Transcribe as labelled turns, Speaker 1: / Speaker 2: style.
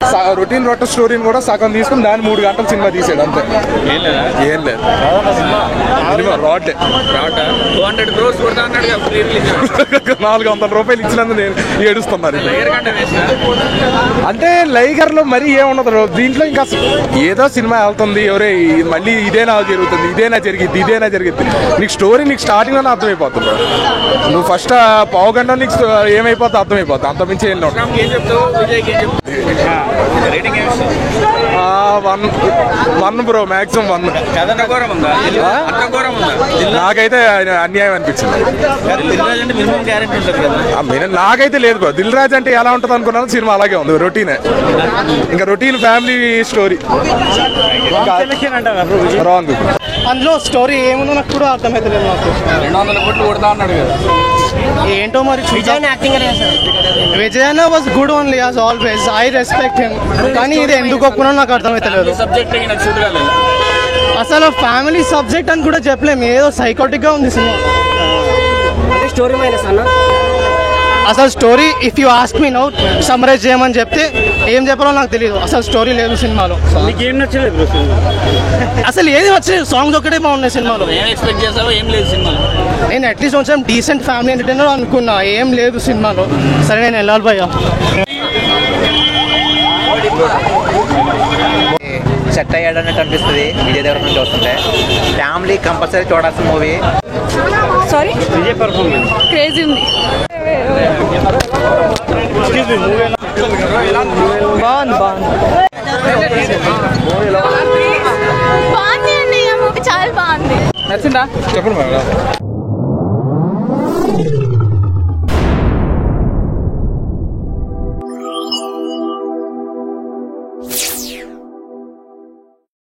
Speaker 1: Routine స్టోరీని కూడా సగం తీసుకుని దాన్ని 3 గంటల సినిమా తీసాడు అంతే. ఏం లేదు 400 రూపాయలు ఇచ్చినందుకు నేను ఏడుస్తున్నాను. అంటే లైగర్లో మరీ ఏముండదు దీంట్లో. ఇంకా ఏదో సినిమా వెళ్తుంది, ఎవరే మళ్ళీ ఇదేనా జరుగుతుంది, ఇదేనా జరిగిద్ది. నీకు స్టోరీ నీకు స్టార్టింగ్లోనే అర్థమైపోతుంది. నువ్వు ఫస్ట్ పావు గంట నీకు ఏమైపోతుందో అర్థమైపోతుంది. అంతమించి ఏం లేదు. 1 బ్రో, మ్యాక్సిమం 1. నాకైతే అన్యాయం అనిపించింది. నాకైతే లేదు బ్రో. దిల్ రాజు అంటే ఎలా ఉంటుంది అనుకున్నాను, సినిమా అలాగే ఉంది. రొటీనే, ఇంకా రొటీన్ ఫ్యామిలీ స్టోరీ. రాంగ్.
Speaker 2: అందులో స్టోరీ ఏముందో నాకు కూడా అర్థమైతలేదు. నాకు
Speaker 1: 200 కోట్లు కొడతా అన్నాడు కదా,
Speaker 2: ఏంటో మరి. విజయ్ అన్న was good only as always. I respect him. కానీ ఇది ఎందుకు ఒప్పుకున్నా నాకు అర్థమైతలేదు. అసలు ఫ్యామిలీ సబ్జెక్ట్ అని కూడా చెప్పలేము, ఏదో సైకోటిక్ గా ఉంది సినిమా.
Speaker 3: స్టోరీ మైనస్ అన్న.
Speaker 2: అసలు story if you ask me now summarise చేయమని చెప్తే ఏం చెప్పాలో నాకు తెలియదు. అసలు స్టోరీ లేదు సినిమాలో.
Speaker 3: ఏం నచ్చలేదు
Speaker 2: అసలు ఏది వచ్చలేదు. సాంగ్స్ ఒకటే బాగున్నాయి సినిమాలో. నేను అట్లీస్ట్ కొంచెం డీసెంట్ ఫ్యామిలీ ఎంటర్టైనర్ అనుకున్నా, ఏం లేదు సినిమాలో. సరే నేను వెళ్ళాలి భయ్యా.
Speaker 4: సెట్ అయ్యాడు అన్నట్టు అనిపిస్తుంది విజయ్ దేవరకొండ చూస్తుంటే. ఫ్యామిలీ కంపల్సరీ చూడాల్సిన movie.
Speaker 5: Sorry, Vijay performance crazy ఉంది.
Speaker 2: బాగుంది
Speaker 5: అండి. చాలా బాగుంది.
Speaker 1: నచ్చిందా చెప్పండి.